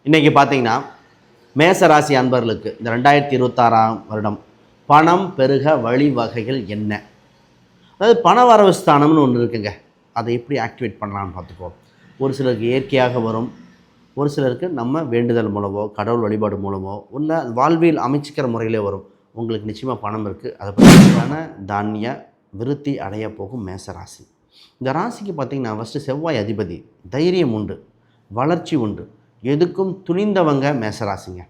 இன்றைக்கி பார்த்தீங்கன்னா மேசராசி அன்பர்களுக்கு இந்த 2026ஆம் வருடம் பணம் பெருக வழிவகைகள் என்ன? அதாவது பண வரவு ஸ்தானம்னு ஒன்று இருக்குங்க. அதை எப்படி ஆக்டிவேட் பண்ணலான்னு பார்த்துக்குவோம். ஒரு சிலருக்கு இயற்கையாக வரும், ஒரு சிலருக்கு நம்ம வேண்டுதல் மூலமோ கடவுள் வழிபாடு மூலமோ உள்ள வாழ்வியல் அமைச்சிக்கிற முறையிலே வரும். உங்களுக்கு நிச்சயமாக பணம் இருக்குது. அதை பற்றியான தானிய விருத்தி அடைய போகும் மேசராசி. இந்த ராசிக்கு பார்த்திங்கன்னா ஃபஸ்ட்டு செவ்வாய் அதிபதி. தைரியம் உண்டு, வளர்ச்சி உண்டு, எதுக்கும் துணிந்தவங்க மேசராசிங்க.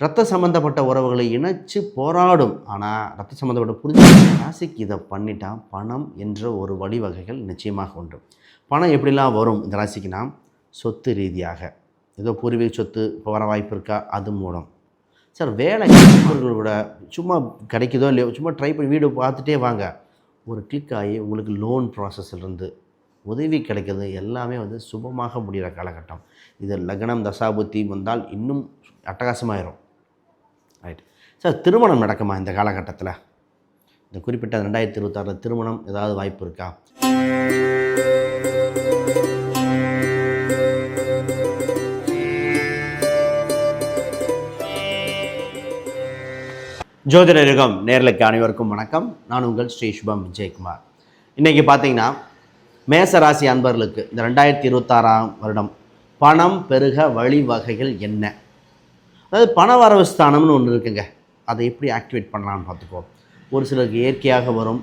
ரத்த சம்மந்தப்பட்ட உறவுகளை இணைச்சு போராடும். ஆனால் ரத்த சம்மந்தப்பட்ட புரிஞ்சு ராசிக்கு இதை பண்ணிட்டா பணம் என்ற ஒரு வழிவகைகள் நிச்சயமாக உண்டு. பணம் எப்படிலாம் வரும் இந்த ராசிக்குனா, சொத்து ரீதியாக ஏதோ பூர்வீக சொத்து இப்போ வர வாய்ப்பு இருக்கா, அது மூலம். சார் வேலை கூட சும்மா கிடைக்குதோ இல்லையோ, சும்மா ட்ரை பண்ணி வீடு பார்த்துட்டே வாங்க, ஒரு கிளிக் ஆகி உங்களுக்கு லோன் ப்ராசஸ்லேருந்து உதவி கிடைக்கிறது எல்லாமே சுபமாக முடிகிற காலகட்டம். இது லக்னம் தசாபுத்தி வந்தால் இன்னும் அட்டகாசமாயிரும். ரைட் சார், திருமணம் நடக்குமா இந்த காலகட்டத்தில்? இந்த குறிப்பிட்ட 2026 திருமணம் ஏதாவது வாய்ப்பு இருக்கா? ஜோதிட யுகம் நேர்களுக்கு அனைவருக்கும் வணக்கம். நான் உங்கள் ஸ்ரீ சுபம் விஜயகுமார். இன்றைக்கி பார்த்தீங்கன்னா மேசராசி அன்பர்களுக்கு இந்த 2026ஆம் வருடம் பணம் பெருக வழிவகைகள் என்ன? அதாவது பண வரவு ஸ்தானம்னு ஒன்று இருக்குங்க. அதை எப்படி ஆக்டிவேட் பண்ணலான்னு பார்த்துக்குவோம். ஒரு சிலருக்கு இயற்கையாக வரும்,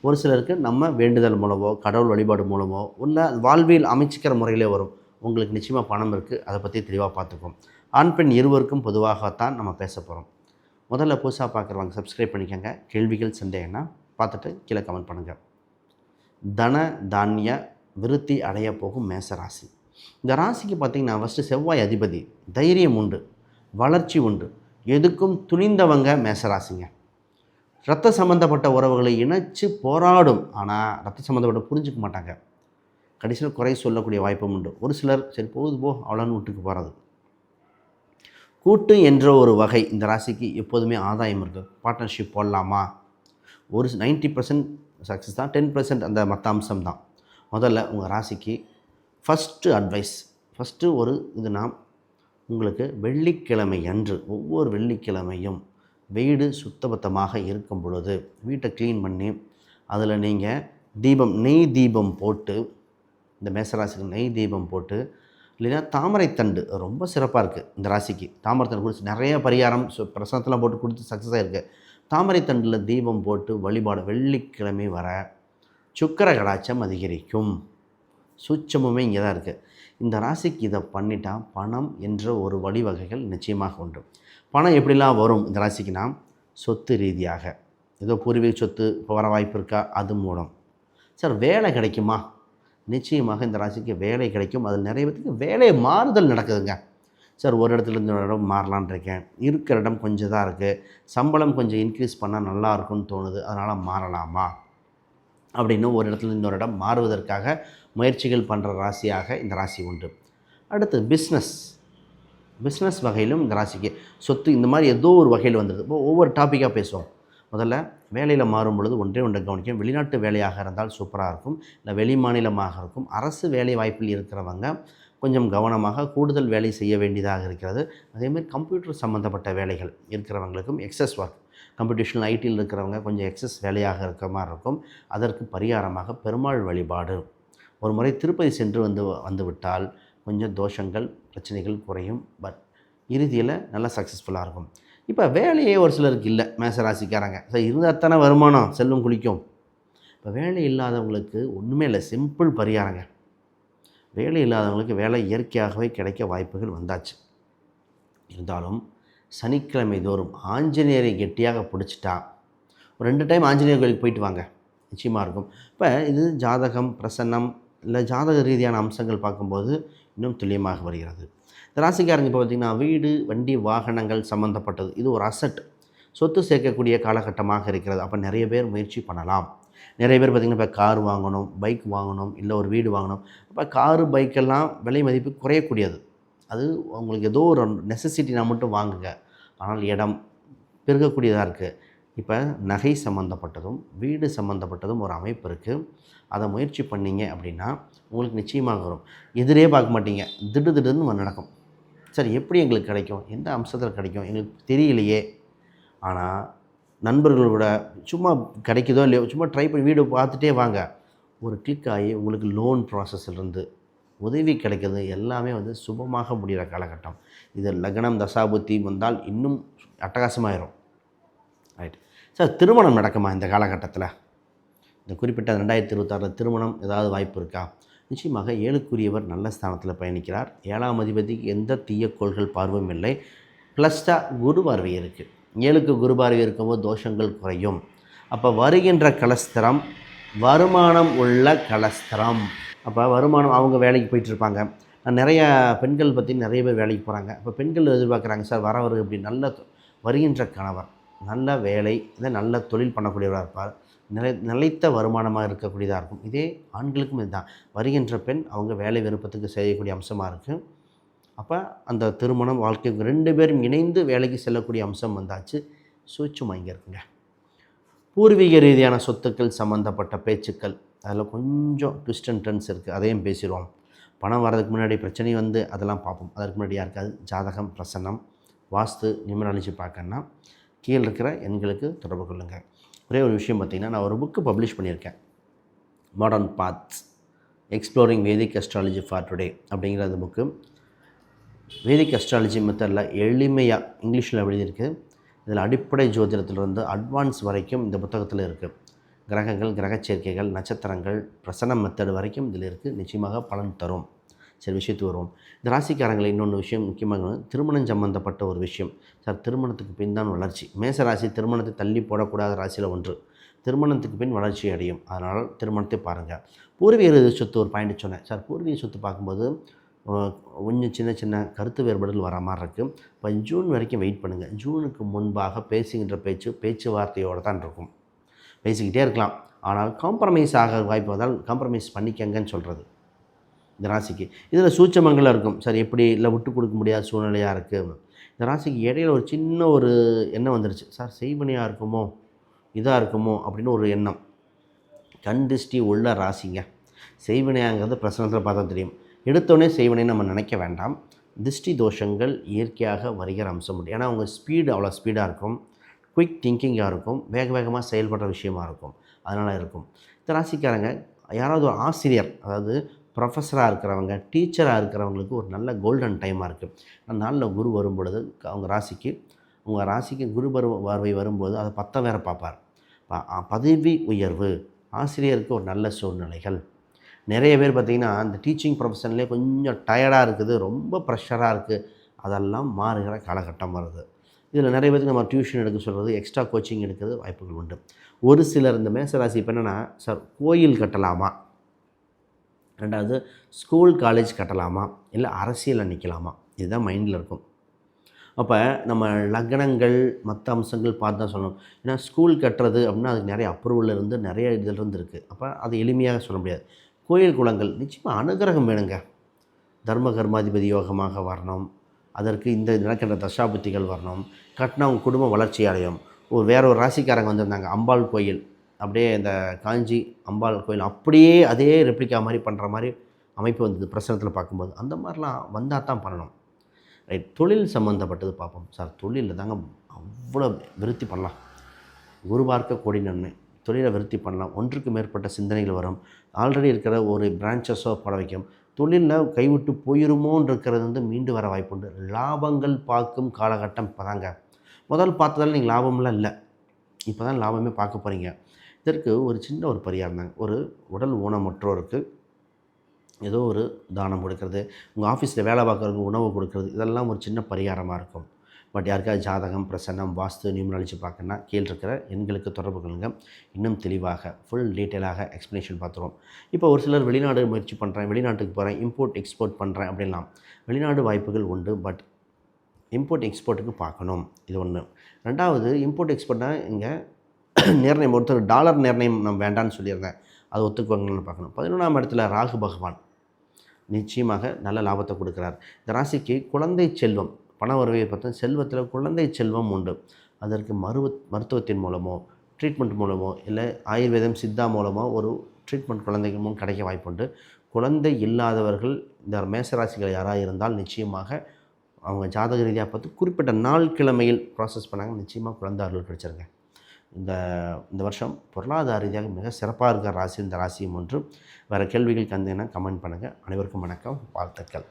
ஒரு சிலருக்கு நம்ம வேண்டுதல் மூலமோ கடவுள் வழிபாடு மூலமோ உள்ள வாழ்வியல் அமைச்சிக்கிற முறையிலே வரும். உங்களுக்கு நிச்சயமாக பணம் இருக்குது. அதை பற்றி தெளிவாக பார்த்துக்குவோம். ஆண் பெண் இருவருக்கும் பொதுவாகத்தான் நம்ம பேச போகிறோம். முதல்ல புதுசாக பார்க்குறவங்க சப்ஸ்கிரைப் பண்ணிக்கோங்க. கேள்விகள் சந்தேகம்னா பார்த்துட்டு கீழே கமெண்ட் பண்ணுங்கள். தன தானிய விருத்தி அடைய போகும் மேசராசி. இந்த ராசிக்கு பார்த்திங்கன்னா ஃபஸ்ட்டு செவ்வாய் அதிபதி. தைரியம் உண்டு, வளர்ச்சி உண்டு, எதுக்கும் துணிந்தவங்க மேசராசிங்க. ரத்த சம்மந்தப்பட்ட உறவுகளை இணைச்சு போராடும். ஆனால் ரத்த சம்மந்தப்பட்ட புரிஞ்சிக்க மாட்டாங்க. கடைசியில் குறை சொல்லக்கூடிய வாய்ப்பும் உண்டு. ஒரு சிலர் சரி போகுது போ அவ்வளோன்னு விட்டுக்கு போகிறது. கூட்டு என்ற ஒரு வகை இந்த ராசிக்கு எப்போதுமே ஆதாயம் இருக்குது. பார்ட்னர்ஷிப் போடலாமா? ஒரு 90% சக்ஸஸ் தான், 10% அந்த மற்ற அம்சம் தான். முதல்ல உங்கள் ராசிக்கு ஃபஸ்ட்டு அட்வைஸ், ஃபஸ்ட்டு ஒரு இதுனா, உங்களுக்கு வெள்ளிக்கிழமை அன்று ஒவ்வொரு வெள்ளிக்கிழமையும் வீடு சுத்தபத்தமாக இருக்கும் பொழுது வீட்டை க்ளீன் பண்ணி அதில் நீங்கள் தீபம், நெய் தீபம் போட்டு, இந்த மேசராசிக்கு நெய் தீபம் போட்டு, இல்லைன்னா தாமரைத்தண்டு ரொம்ப சிறப்பாக இருக்குது இந்த ராசிக்கு. தாமரைத்தண்டு கொடுத்து நிறைய பரிகாரம் பிரசாதத்தெலாம் போட்டு கொடுத்து சக்ஸஸ் ஆகிருக்கு. தாமரைத்தண்டில் தீபம் போட்டு வழிபாடு வெள்ளிக்கிழமை வர சுக்கிர கடாட்சம் அதிகரிக்கும். சூட்சமுமே இங்கே தான் இருக்குது. இந்த ராசிக்கு இதை பண்ணிட்டா பணம் என்ற ஒரு வழிவகைகள் நிச்சயமாக உண்டு. பணம் எப்படிலாம் வரும் இந்த ராசிக்குனா, சொத்து ரீதியாக ஏதோ பூர்வீக சொத்து இப்போ வர வாய்ப்பு இருக்கா, அது மூலம். சார் வேலை கிடைக்குமா? நிச்சயமாக இந்த ராசிக்கு வேலை கிடைக்கும். அதில் நிறைய பேருக்கு வேலை மாறுதல் நடக்குதுங்க. சார் ஒரு இடத்துலேருந்து ஒரு இடம் மாறலான் இருக்கேன், இருக்கிற இடம் கொஞ்சம் தான் இருக்குது, சம்பளம் கொஞ்சம் இன்க்ரீஸ் பண்ணால் நல்லா இருக்கும்னு தோணுது, அதனால் மாறலாமா அப்படின்னு ஒரு இடத்துல இன்னொரு இடம் மாறுவதற்காக முயற்சிகள் பண்ணுற ராசியாக இந்த ராசி உண்டு. அடுத்து பிஸ்னஸ் வகையிலும் இந்த ராசிக்கு சொத்து இந்த மாதிரி ஏதோ ஒரு வகையில் வந்துடுது. இப்போ ஒவ்வொரு டாப்பிக்காக பேசுவோம். முதல்ல வேலையில் மாறும் பொழுது ஒன்றே கவனிக்கும். வெளிநாட்டு வேலையாக இருந்தால் சூப்பராக இருக்கும், இல்லை வெளி மாநிலமாக இருக்கும். அரசு வேலை வாய்ப்பில் இருக்கிறவங்க கொஞ்சம் கவனமாக கூடுதல் வேலை செய்ய வேண்டியதாக இருக்கிறது. அதேமாதிரி கம்ப்யூட்டர் சம்மந்தப்பட்ட வேலைகள் இருக்கிறவங்களுக்கும் எக்ஸஸ் ஒர்க், கம்ப்யூட்டேஷனல் ஐடியில் இருக்கிறவங்க கொஞ்சம் எக்ஸஸ் வேலையாக இருக்கிற மாதிரி இருக்கும். அதற்கு பரிகாரமாக பெருமாள் வழிபாடு. ஒரு முறை திருப்பதி சென்று வந்துவிட்டால் கொஞ்சம் தோஷங்கள் பிரச்சனைகள் குறையும். பட் இறுதியில் நல்லா சக்ஸஸ்ஃபுல்லாக இருக்கும். இப்போ வேலையே ஒரு சிலருக்கு இல்லை மேசராசிக்காரங்க. சார் இருந்தால் தானே வருமானம் செல்வம் குளிக்கும். இப்போ வேலை இல்லாதவங்களுக்கு ஒன்றுமே இல்லை, சிம்பிள் பரிகாரங்க. வேலை இல்லாதவங்களுக்கு வேலை இயற்கையாகவே கிடைக்க வாய்ப்புகள் வந்தாச்சு. இருந்தாலும் சனிக்கிழமை தோறும் ஆஞ்சநேயரை கெட்டியாக பிடிச்சிட்டா ஒரு 2 டைம் ஆஞ்சநேயர் கோயிலுக்கு போயிட்டு வாங்க, நிச்சயமாக இருக்கும். இப்போ இது ஜாதகம் பிரசன்னம் இல்லை ஜாதக ரீதியான அம்சங்கள் பார்க்கும்போது இன்னும் துல்லியமாக வருகிறது. இந்த ராசிக்காரங்க இப்போ பார்த்திங்கன்னா வீடு வண்டி வாகனங்கள் சம்மந்தப்பட்டது, இது ஒரு அசட், சொத்து சேர்க்கக்கூடிய காலகட்டமாக இருக்கிறது. அப்போ நிறைய பேர் முயற்சி பண்ணலாம். நிறைய பேர் பார்த்திங்கன்னா இப்போ கார் வாங்கணும், பைக் வாங்கணும், இல்லை ஒரு வீடு வாங்கணும். இப்போ காரு பைக்கெல்லாம் விலை மதிப்பு குறையக்கூடியது. அது உங்களுக்கு ஏதோ ஒரு நெசசிட்டினா மட்டும் வாங்குங்க. ஆனால் இடம் பெருகக்கூடியதாக இருக்குது. இப்போ நகை சம்மந்தப்பட்டதும் வீடு சம்மந்தப்பட்டதும் ஒரு அமைப்பு இருக்குது. அதை முயற்சி பண்ணிங்க அப்படின்னா உங்களுக்கு நிச்சயமாக வரும். எதிரே பார்க்க மாட்டீங்க, திடுன்னு நடக்கும். சரி எப்படி எங்களுக்கு கிடைக்கும், எந்த அம்சத்தில் கிடைக்கும் எங்களுக்கு தெரியலையே. ஆனால் நண்பர்களோட சும்மா கிடைக்குதோ இல்லையோ சும்மா ட்ரை பண்ணி வீடியோ பார்த்துட்டே வாங்க, ஒரு கிளிக் ஆகி உங்களுக்கு லோன் ப்ராசஸ்லேருந்து உதவி கிடைக்கிறது எல்லாமே வந்து சுபமாக முடிகிற காலகட்டம். இது லக்னம் தசாபுத்தி வந்தால் இன்னும் அட்டகாசமாயிரும். ரைட் சார், திருமணம் நடக்குமா இந்த காலகட்டத்தில்? இந்த குறிப்பிட்ட 2026 திருமணம் ஏதாவது வாய்ப்பு இருக்கா? நிச்சயமாக 7க்குரியவர் நல்ல ஸ்தானத்தில் பயணிக்கிறார். 7ஆம் அதிபதிக்கு எந்த தீய கோள்கள் பார்வையும் இல்லை. ப்ளஸ்டாக குரு பார்வை இருக்குது. 7க்கு குரு பார்வை இருக்கும்போது தோஷங்கள் குறையும். அப்போ வருகின்ற கலஸ்திரம் வருமானம் உள்ள கலஸ்திரம். அப்போ வருமானம் அவங்க வேலைக்கு போயிட்டுருப்பாங்க. நிறையா பெண்கள் பற்றி நிறைய பேர் வேலைக்கு போகிறாங்க. இப்போ பெண்கள் எதிர்பார்க்குறாங்க, சார் வரவர் இப்படி நல்ல வருகின்ற கணவர் நல்ல வேலை, இதை நல்ல தொழில் பண்ணக்கூடியவராக இருப்பார், நிலைத்த வருமானமாக இருக்கக்கூடியதாக இருக்கும். இதே ஆண்களுக்கும் இதுதான். வருகின்ற பெண் அவங்க வேலை விருப்பத்துக்கு செய்யக்கூடிய அம்சமாக இருக்குது. அப்போ அந்த திருமணம் வாழ்க்கைக்கு 2 பேரும் இணைந்து வேலைக்கு செல்லக்கூடிய அம்சம் வந்தாச்சு. சூட்சுமம் இங்கே இருக்குங்க. பூர்வீக ரீதியான சொத்துக்கள் சம்மந்தப்பட்ட பேச்சுக்கள், அதில் கொஞ்சம் ட்விஸ்ட் அண்ட் டர்ன்ஸ் இருக்குது, அதையும் பேசிடுவோம். பணம் வர்றதுக்கு முன்னாடி பிரச்சனை வந்து அதெல்லாம் பார்ப்போம். அதற்கு முன்னாடி யாருக்காவது ஜாதகம், பிரசன்னம், வாஸ்து, நியூமராலஜி பார்க்கணுன்னா கீழே இருக்கிற எண்களுக்கு தொடர்பு கொள்ளுங்கள். ஒரே ஒரு விஷயம் பார்த்திங்கன்னா, நான் ஒரு புக்கு பப்ளிஷ் பண்ணியிருக்கேன், modern paths exploring Vedic astrology for today அப்படிங்கிற அந்த புக்கு. வேதிக் அஸ்ட்ராலஜி மெத்தடில் எளிமையாக இங்கிலீஷில் எழுதியிருக்கு. இதில் அடிப்படை ஜோதிடத்திலிருந்து அட்வான்ஸ் வரைக்கும் இந்த புத்தகத்தில் இருக்குது. கிரகங்கள், கிரக சேர்க்கைகள், நட்சத்திரங்கள், பிரசன்னம் மெத்தடு வரைக்கும் இதில் இருக்குது. நிச்சயமாக பலன் தரும். சரி, விஷயத்து வருவோம். இந்த ராசிக்காரங்களை இன்னொன்று விஷயம் முக்கியமாக திருமணம் சம்பந்தப்பட்ட ஒரு விஷயம். சார், திருமணத்துக்கு பின் தான் வளர்ச்சி. மேசராசி திருமணத்தை தள்ளி போடக்கூடாத ராசியில் ஒன்று. திருமணத்துக்கு பின் வளர்ச்சி அடையும். அதனால் திருமணத்தை பாருங்கள். பூர்வீக சொத்து ஒரு பாயிண்ட் சொன்னேன். சார், பூர்வீக சொத்து பார்க்கும்போது கொஞ்சம் சின்ன சின்ன கருத்து வேறுபாடுகள் வர மாதிரி இருக்குது. இப்போ ஜூன் வரைக்கும் வெயிட் பண்ணுங்கள். ஜூனுக்கு முன்பாக பேசுகின்ற பேச்சுவார்த்தையோடு தான் இருக்கும். பேசிக்கிட்டே இருக்கலாம், ஆனால் காம்ப்ரமைஸ் ஆக வாய்ப்பு வந்தால் காம்ப்ரமைஸ் பண்ணிக்கங்கன்னு சொல்கிறது இந்த ராசிக்கு. இதில் சூட்சமங்கள் இருக்கும். சார், எப்படி இல்லை விட்டு கொடுக்க முடியாத சூழ்நிலையாக இருக்குது. இந்த ராசிக்கு இடையில ஒரு சின்ன ஒரு எண்ணம் வந்துருச்சு. சார், செய்வினையாக இருக்குமோ, இதாக இருக்குமோ அப்படின்னு ஒரு எண்ணம். கண் திருஷ்டி உள்ள ராசிங்க. செய்வினையாங்கிறது பிரசனத்தில் பார்த்தா தெரியும். எடுத்தோடனே செய்வினை நம்ம நினைக்க வேண்டாம். திருஷ்டி தோஷங்கள் இயற்கையாக வருகிற அம்சம் உண்டு. ஏன்னா அவங்க ஸ்பீடு அவ்வளோ ஸ்பீடாக இருக்கும், குயிக் திங்கிங்காக இருக்கும், வேக வேகமாக செயல்படுற விஷயமாக இருக்கும். அதனால் இருக்கும். இந்த ராசிக்காரங்க யாராவது ஒரு ஆசிரியர், அதாவது ப்ரொஃபஸராக இருக்கிறவங்க, டீச்சராக இருக்கிறவங்களுக்கு ஒரு நல்ல கோல்டன் டைமாக இருக்குது. அந்த நாளில் குரு வரும் பொழுது உங்கள் ராசிக்கு குரு பார்வை வரும்போது அதை 10 வேற பார்ப்பார். பதவி உயர்வு, ஆசிரியருக்கு ஒரு நல்ல சூழ்நிலைகள். நிறைய பேர் பார்த்திங்கன்னா அந்த டீச்சிங் ப்ரொஃபஷன்லேயே கொஞ்சம் டயர்டாக இருக்குது, ரொம்ப ப்ரெஷராக இருக்குது. அதெல்லாம் மாறுகிற காலகட்டம் வருது. இதில் நிறைய பேருக்கு நம்ம டியூஷன் எடுக்க சொல்கிறது, எக்ஸ்ட்ரா கோச்சிங் எடுக்கிறது வாய்ப்புகள் உண்டு. ஒரு சிலர் இந்த மேசராசி இப்போ என்னென்னா, சார் கோயில் கட்டலாமா, ரெண்டாவது ஸ்கூல் காலேஜ் கட்டலாமா, இல்லை அரசியலில் நிற்கலாமா, இதுதான் மைண்டில் இருக்கும். அப்போ நம்ம லக்னங்கள் மற்ற அம்சங்கள் பார்த்து தான் சொல்லணும். ஏன்னா ஸ்கூல் கட்டுறது அப்படின்னா அதுக்கு நிறைய அப்ரூவல் இருந்து நிறைய இதிலிருந்து இருக்குது. அப்போ அது எளிமையாக சொல்ல முடியாது. கோயில் குளங்கள் நிச்சயமாக அனுகிரகம் வேணுங்க. தர்ம கர்மாதிபதி யோகமாக வரணும். அதற்கு இந்த நடக்கின்ற தசாபுத்திகள் வரணும். கட்டினா அவங்க குடும்பம் வளர்ச்சி அடையும். வேற ஒரு ராசிக்காரங்க வந்திருந்தாங்க, அம்பாள் கோயில், அப்படியே இந்த காஞ்சி அம்பாள் கோயில் அப்படியே அதே ரெப்ளிகா மாதிரி பண்ணுற மாதிரி அமைப்பு வந்தது பிரசனத்தில் பார்க்கும்போது. அந்த மாதிரிலாம் வந்தால் தான் பண்ணணும். ரைட், தொழில் சம்மந்தப்பட்டது பார்ப்போம். சார், தொழிலில் தாங்க அவ்வளோ விருத்தி பண்ணலாம். குரு பார்க்க கோடி நன்மை. தொழிலை விருத்தி பண்ணலாம். ஒன்றுக்கு மேற்பட்ட சிந்தனைகள் வரும். ஆல்ரெடி இருக்கிற ஒரு பிரான்ச்சஸோ பட வைக்கும். தொழிலில் கைவிட்டு போயிருமோன்னு இருக்கிறது வந்து மீண்டு வர வாய்ப்புண்டு. லாபங்கள் பார்க்கும் காலகட்டம் இப்போ தாங்க. முதல் பார்த்ததால் நீங்கள் லாபம்லாம் இல்லை, இப்போ தான் லாபமே பார்க்க போகிறீங்க. இதற்கு ஒரு சின்ன ஒரு பரிகாரம் தாங்க. ஒரு உடல் ஊனமுற்றோருக்கு ஏதோ ஒரு தானம் கொடுக்கறது, உங்கள் ஆஃபீஸில் வேலை பார்க்குறவங்க உணவு கொடுக்கறது, இதெல்லாம் ஒரு சின்ன பரிகாரமாக இருக்கும். பட் யாருக்காவது ஜாதகம், பிரசன்னம், வாஸ்து, நியூமராலஜி பார்க்கணுன்னா கீழே இருக்கிற எண்களுக்கு தொடர்பு கொள்ளுங்க. இன்னும் தெளிவாக ஃபுல் டீட்டெயிலாக எக்ஸ்ப்ளனேஷன் பார்த்துருவோம். இப்போ ஒரு சிலர் வெளிநாடு முயற்சி பண்ணுறேன், வெளிநாட்டுக்கு போகிறேன், இம்போர்ட் எக்ஸ்போர்ட் பண்ணுறேன் அப்படின்லாம். வெளிநாடு வாய்ப்புகள் உண்டு, பட் இம்போர்ட் எக்ஸ்போர்ட்டுக்கு பார்க்கணும். இது ஒன்று. ரெண்டாவது, இம்போர்ட் எக்ஸ்போர்ட்னால் இங்கே நிர்ணயம், ஒருத்தர் டாலர் நிர்ணயம் நம்ம வேண்டான்னு சொல்லியிருந்தேன், அது ஒத்துக்குவாங்கன்னு பார்க்கணும். 11ஆம் இடத்துல ராகு பகவான் நிச்சயமாக நல்ல லாபத்தை கொடுக்குறார். இந்த ராசிக்கு குழந்தை செல்வம், பண வரவை பார்த்தா செல்வத்தில் குழந்தை செல்வம் உண்டு. அதற்கு மருத்துவத்தின் மூலமோ, ட்ரீட்மெண்ட் மூலமோ, இல்லை ஆயுர்வேதம், சித்தா மூலமோ ஒரு ட்ரீட்மெண்ட் குழந்தைகள் மூலம் கிடைக்க வாய்ப்புண்டு. குழந்தை இல்லாதவர்கள் இந்த மேசராசிகள் யாராக இருந்தால் நிச்சயமாக அவங்க ஜாதக ரீதியாக பார்த்து குறிப்பிட்ட நாள் கிழமையில் ப்ராசஸ் பண்ணாங்க, நிச்சயமாக குழந்தை அருள் கிடைச்சிருங்க. இந்த இந்த வருஷம் பொருளாதார ரீதியாக மிக சிறப்பாக இருக்கிற ராசி இந்த ராசியும் ஒன்று. வேறு கேள்விகள் தந்தீங்கன்னா கமெண்ட் பண்ணுங்கள். அனைவருக்கும் வணக்கம், வாழ்த்துக்கள்.